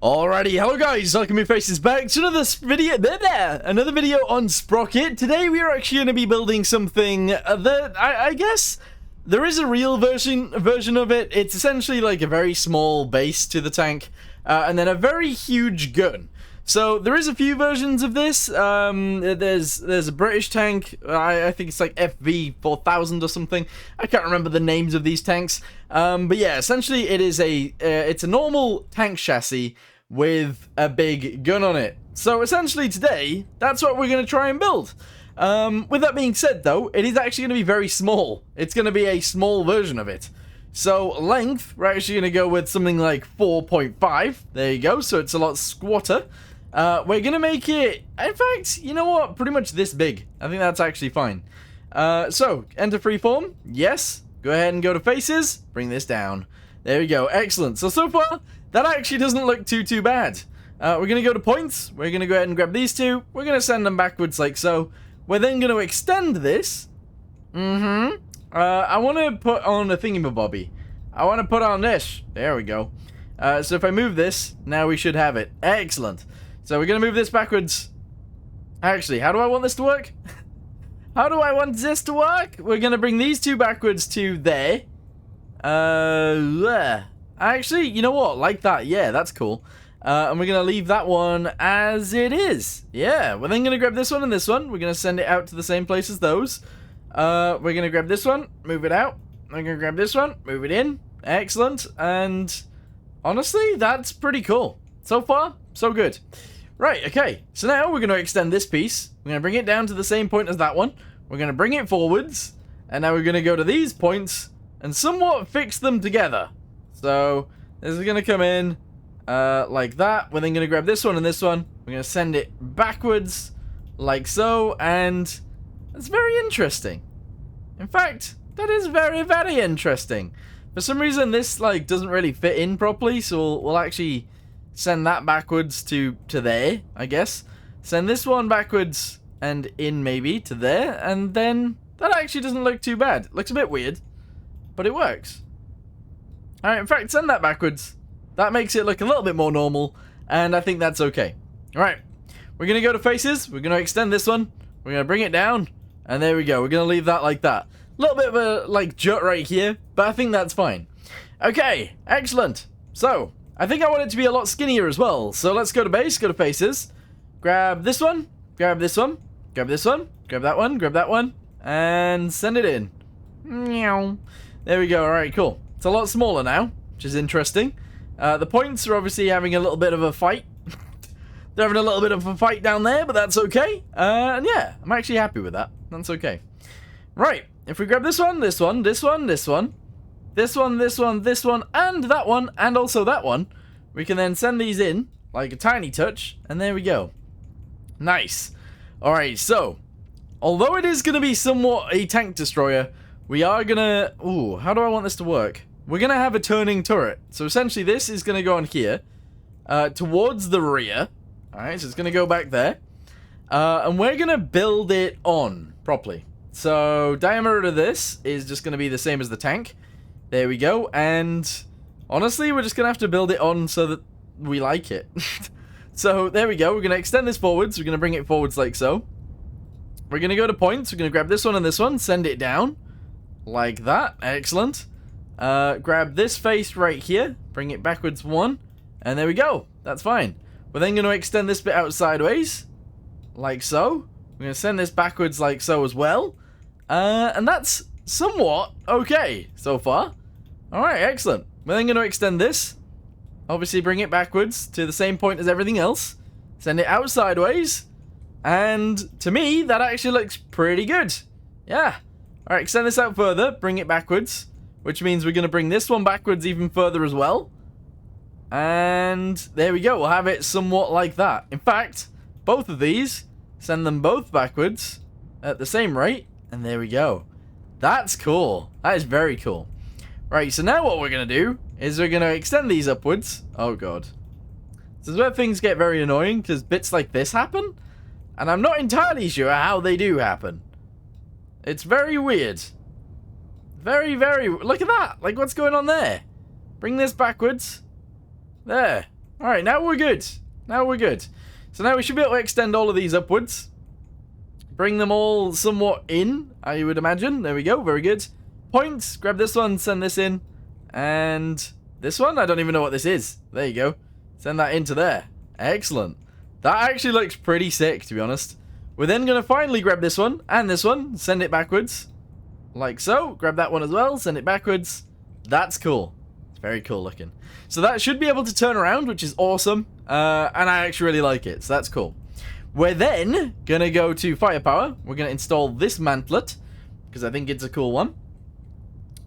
Alrighty, hello guys, welcome your faces back to another video on Sprocket. Today we are actually going to be building something that I guess there is a real version of it. It's essentially like a very small base to the tank, and then a very huge gun. So there is a few versions of this. There's a British tank. I think it's like FV 4000 or something. I can't remember the names of these tanks. But yeah, essentially it is it's a normal tank chassis with a big gun on it. So essentially today, that's what we're going to try and build. With that being said though, it is actually going to be very small. It's going to be a small version of it. So length, we're actually going to go with something like 4.5. There you go, so it's a lot squatter. We're going to make it, in fact, you know what, pretty much this big. I think that's actually fine. So, enter freeform, yes. Go ahead and go to faces, bring this down. There we go, excellent. So far, that actually doesn't look too bad. We're going to go to points, we're going to go ahead and grab these two, we're going to send them backwards like so. We're then going to extend this. I want to put on a thingamabobby. I want to put on this. There we go. So if I move this, now we should have it. Excellent. So we're going to move this backwards. Actually, how do I want this to work? How do I want this to work? We're going to bring these two backwards to there. Actually, you know what? Like that. Yeah, that's cool. And we're going to leave that one as it is. Yeah, we're then going to grab this one and this one. We're going to send it out to the same place as those. We're going to grab this one, move it out. We're going to grab this one, move it in. Excellent. And honestly, that's pretty cool. So far, so good. Right, okay, so now we're going to extend this piece. We're going to bring it down to the same point as that one. We're going to bring it forwards. And now we're going to go to these points and somewhat fix them together. So, this is going to come in like that. We're then going to grab this one and this one. We're going to send it backwards like so. And that's very interesting. In fact, that is very interesting. For some reason, this like doesn't really fit in properly. So, we'll actually send that backwards to there, I guess. Send this one backwards and in maybe to there. And then that actually doesn't look too bad. It looks a bit weird, but it works. Alright, in fact, send that backwards. That makes it look a little bit more normal. And I think that's okay. Alright, we're going to go to faces. We're going to extend this one. We're going to bring it down. And there we go. We're going to leave that like that. A little bit of a like jut right here, but I think that's fine. Okay, excellent. So, I think I want it to be a lot skinnier as well. So let's go to base, go to faces. Grab this one, grab this one, grab this one, grab that one, and send it in. Meow. There we go, alright, cool. It's a lot smaller now, which is interesting. The points are obviously having a little bit of a fight. They're having a little bit of a fight down there, but that's okay. And yeah, I'm actually happy with that. That's okay. Right, if we grab this one, this one, this one, this one, this one, this one, this one, and that one, and also that one, we can then send these in, like a tiny touch, and there we go. Nice. Alright, so, although it is going to be somewhat a tank destroyer, we are going to... Ooh, how do I want this to work? We're going to have a turning turret. So essentially this is going to go on here, towards the rear. Alright, so it's going to go back there. And we're going to build it on properly. So, diameter of this is just going to be the same as the tank. There we go, and honestly, we're just going to have to build it on so that we like it. So, there we go. We're going to extend this forwards. We're going to bring it forwards like so. We're going to go to points. We're going to grab this one and this one. Send it down. Like that. Excellent. Grab this face right here. Bring it backwards one. And there we go. That's fine. We're then going to extend this bit out sideways. Like so. We're going to send this backwards like so as well. And that's somewhat okay so far. Alright, excellent. We're then going to extend this. Obviously bring it backwards to the same point as everything else. Send it out sideways. And to me, that actually looks pretty good. Yeah. Alright, extend this out further. Bring it backwards. Which means we're going to bring this one backwards even further as well. And there we go. We'll have it somewhat like that. In fact, both of these, send them both backwards at the same rate. And there we go. That's cool. That is very cool. Right, so now what we're going to do is we're going to extend these upwards. Oh, God. This is where things get very annoying, because bits like this happen. And I'm not entirely sure how they do happen. It's very weird. Very... Look at that. Like, what's going on there? Bring this backwards. There. Alright, now we're good. Now we're good. So now we should be able to extend all of these upwards. Bring them all somewhat in, I would imagine. There we go, very good. Points, grab this one, send this in. And this one, I don't even know what this is. There you go. Send that into there. Excellent. That actually looks pretty sick, to be honest. We're then going to finally grab this one and this one, send it backwards. Like so. Grab that one as well, send it backwards. That's cool. It's very cool looking. So that should be able to turn around, which is awesome. And I actually really like it, so that's cool. We're then going to go to firepower. We're going to install this mantlet, because I think it's a cool one.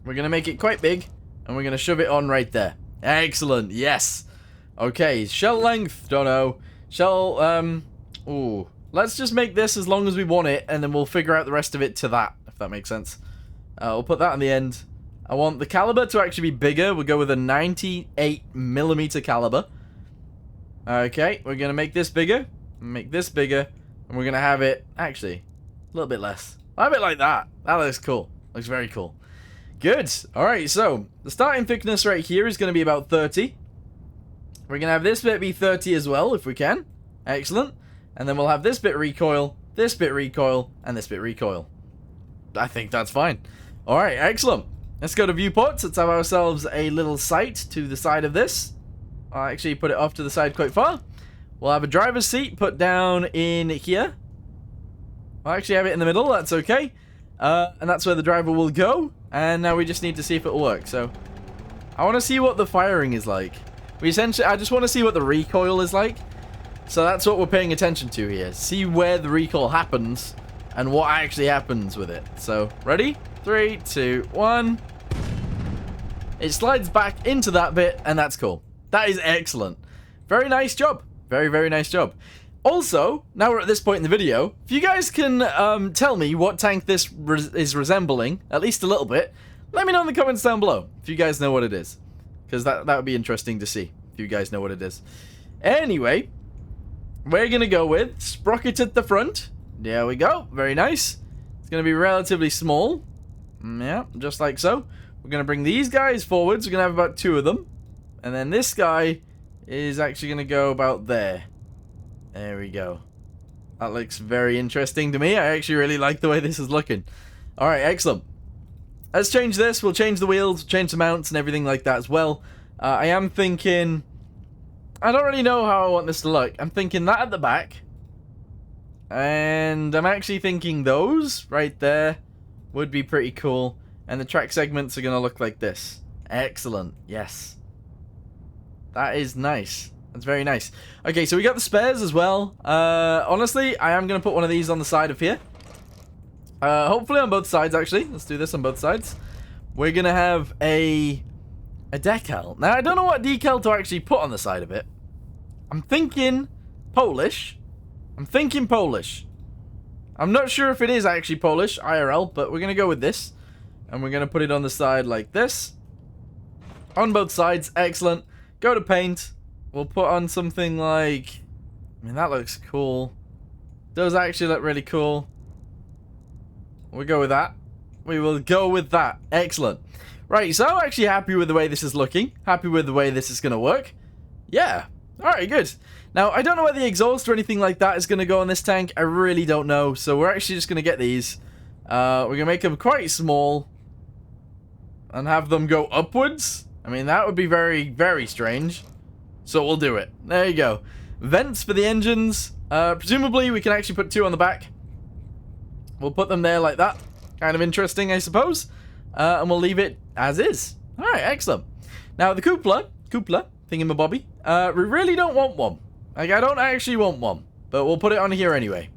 We're going to make it quite big, and we're going to shove it on right there. Excellent, yes. Okay, shell length, don't know. Shell, ooh. Let's just make this as long as we want it, and then we'll figure out the rest of it to that, if that makes sense. We'll put that on the end. I want the caliber to actually be bigger. We'll go with a 98mm caliber. Okay, we're going to make this bigger. Make this bigger. And we're going to have it, actually, a little bit less. Have it like that. That looks cool. Looks very cool. Good. Alright, so the starting thickness right here is going to be about 30. We're going to have this bit be 30 as well, if we can. Excellent. And then we'll have this bit recoil, and this bit recoil. I think that's fine. Alright, excellent. Let's go to viewports. Let's have ourselves a little sight to the side of this. I'll actually put it off to the side quite far. We'll have a driver's seat put down in here. I'll actually have it in the middle. That's okay. And that's where the driver will go. And now we just need to see if it'll work. So I want to see what the firing is like. I just want to see what the recoil is like. So that's what we're paying attention to here. See where the recoil happens and what actually happens with it. So, ready? 3, 2, 1. It slides back into that bit, and that's cool. That is excellent. Very nice job. Very, very nice job. Also, now we're at this point in the video, if you guys can tell me what tank this is resembling, at least a little bit, let me know in the comments down below if you guys know what it is. Because that would be interesting to see, if you guys know what it is. Anyway, we're going to go with Sprocket at the front. There we go. Very nice. It's going to be relatively small. Yeah, just like so. We're going to bring these guys forwards. We're going to have about 2 of them. And then this guy is actually going to go about there. There we go. That looks very interesting to me. I actually really like the way this is looking. Alright, excellent. Let's change this. We'll change the wheels, change the mounts and everything like that as well. I am thinking... I don't really know how I want this to look. I'm thinking that at the back. And I'm actually thinking those right there would be pretty cool. And the track segments are going to look like this. Excellent. Yes. That is nice. That's very nice. Okay, so we got the spares as well. Honestly, I am going to put one of these on the side of here. Hopefully on both sides, actually. Let's do this on both sides. We're going to have a decal. Now, I don't know what decal to actually put on the side of it. I'm thinking Polish. I'm not sure if it is actually Polish, IRL, but we're going to go with this. And we're going to put it on the side like this. On both sides. Excellent. Go to paint. We'll put on something like... I mean, that looks cool. Does actually look really cool. We'll go with that. We will go with that. Excellent. Right, so I'm actually happy with the way this is looking. Happy with the way this is going to work. Yeah. Alright, good. Now, I don't know where the exhaust or anything like that is going to go on this tank. I really don't know. So we're actually just going to get these. We're going to make them quite small. And have them go upwards. I mean, that would be very, very strange. So we'll do it. There you go. Vents for the engines. Presumably, we can actually put 2 on the back. We'll put them there like that. Kind of interesting, I suppose. And we'll leave it as is. Alright, excellent. Now, the cupola, thingamabobby, we really don't want one. Like, I don't actually want one. But we'll put it on here anyway.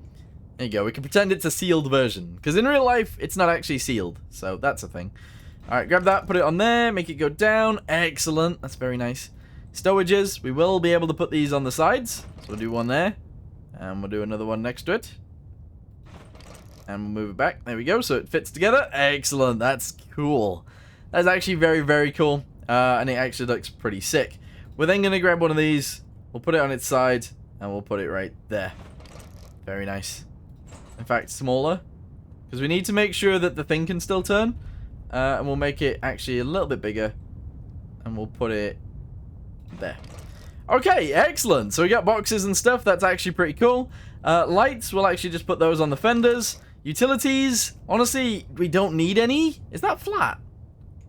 There you go. We can pretend it's a sealed version. Because in real life, it's not actually sealed. So, that's a thing. Alright, grab that, put it on there, make it go down. Excellent. That's very nice. Stowages, we will be able to put these on the sides. So we'll do one there. And we'll do another one next to it. And we'll move it back. There we go. So it fits together. Excellent. That's cool. That's actually very, very cool. And it actually looks pretty sick. We're then going to grab one of these. We'll put it on its side. And we'll put it right there. Very nice. In fact, smaller. Because we need to make sure that the thing can still turn. And we'll make it actually a little bit bigger. And we'll put it there. Okay, excellent. So we got boxes and stuff. That's actually pretty cool. Lights, we'll actually just put those on the fenders. Utilities, honestly, we don't need any. Is that flat?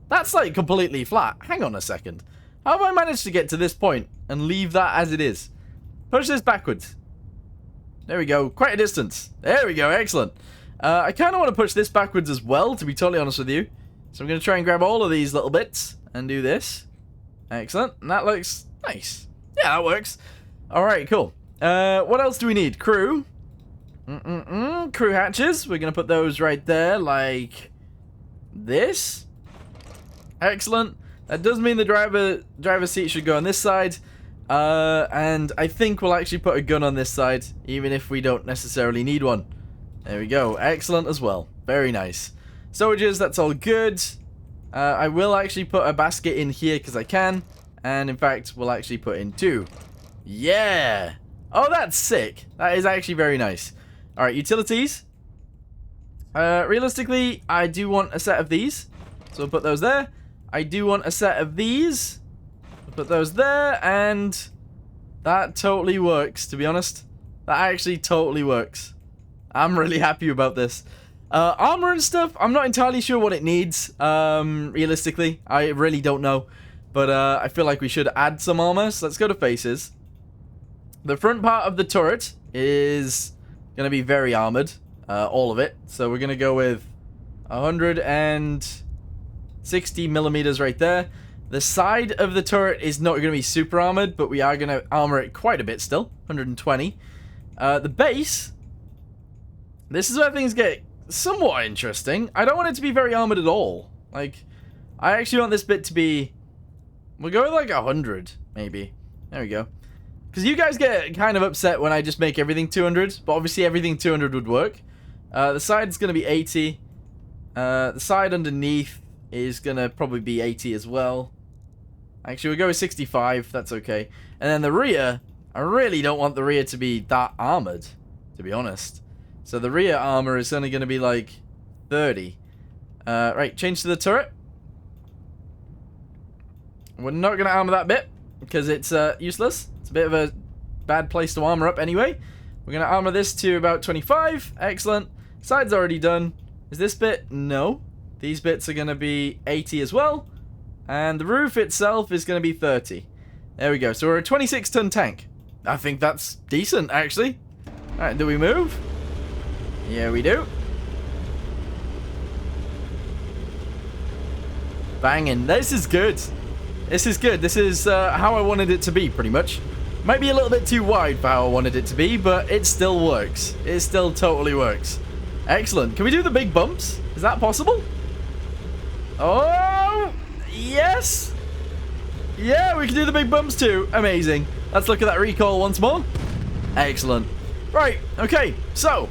That's like completely flat. Hang on a second. How have I managed to get to this point and leave that as it is? Push this backwards. There we go. Quite a distance. There we go. Excellent. I kind of want to push this backwards as well, to be totally honest with you. So I'm going to try and grab all of these little bits and do this. Excellent. And that looks nice. Yeah, that works. Alright, cool. What else do we need? Crew. Crew hatches. We're going to put those right there, like this. Excellent. That does mean the driver's seat should go on this side. And I think we'll actually put a gun on this side, even if we don't necessarily need one. There we go. Excellent as well. Very nice. Storages, that's all good. I will actually put a basket in here because I can. And in fact, we'll actually put in 2. Yeah! Oh, that's sick. That is actually very nice. Alright, utilities. Realistically, I do want a set of these. So we'll put those there. I do want a set of these. We'll put those there. And that totally works, to be honest. That actually totally works. I'm really happy about this. Armor and stuff, I'm not entirely sure what it needs. Realistically, I really don't know. But I feel like we should add some armor. So let's go to faces. The front part of the turret is going to be very armored. All of it. So we're going to go with 160 millimeters right there. The side of the turret is not going to be super armored, but we are going to armor it quite a bit still. 120. The base. This is where things get somewhat interesting. I don't want it to be very armored at all. Like, I actually want this bit to be... We'll go with like 100, maybe. There we go. Because you guys get kind of upset when I just make everything 200, but obviously everything 200 would work. The side's going to be 80. The side underneath is going to probably be 80 as well. Actually, we'll go with 65. That's okay. And then the rear, I really don't want the rear to be that armored, to be honest. So the rear armor is only going to be like 30. Right, change to the turret. We're not going to armor that bit because it's useless. It's a bit of a bad place to armor up anyway. We're going to armor this to about 25. Excellent. Side's already done. Is this bit? No. These bits are going to be 80 as well. And the roof itself is going to be 30. There we go. So we're a 26-ton tank. I think that's decent, actually. Alright, do we move? Yeah, we do. Banging. This is good. This is good. This is how I wanted it to be, pretty much. Might be a little bit too wide for how I wanted it to be, but it still works. It still totally works. Excellent. Can we do the big bumps? Is that possible? Oh, yes. Yeah, we can do the big bumps too. Amazing. Let's look at that recoil once more. Excellent. Right, okay, so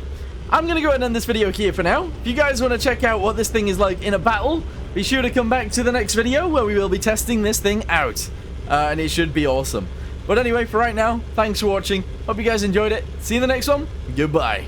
I'm going to go ahead and end this video here for now. If you guys want to check out what this thing is like in a battle, be sure to come back to the next video where we will be testing this thing out. And it should be awesome. But anyway, for right now, thanks for watching. Hope you guys enjoyed it. See you in the next one. Goodbye.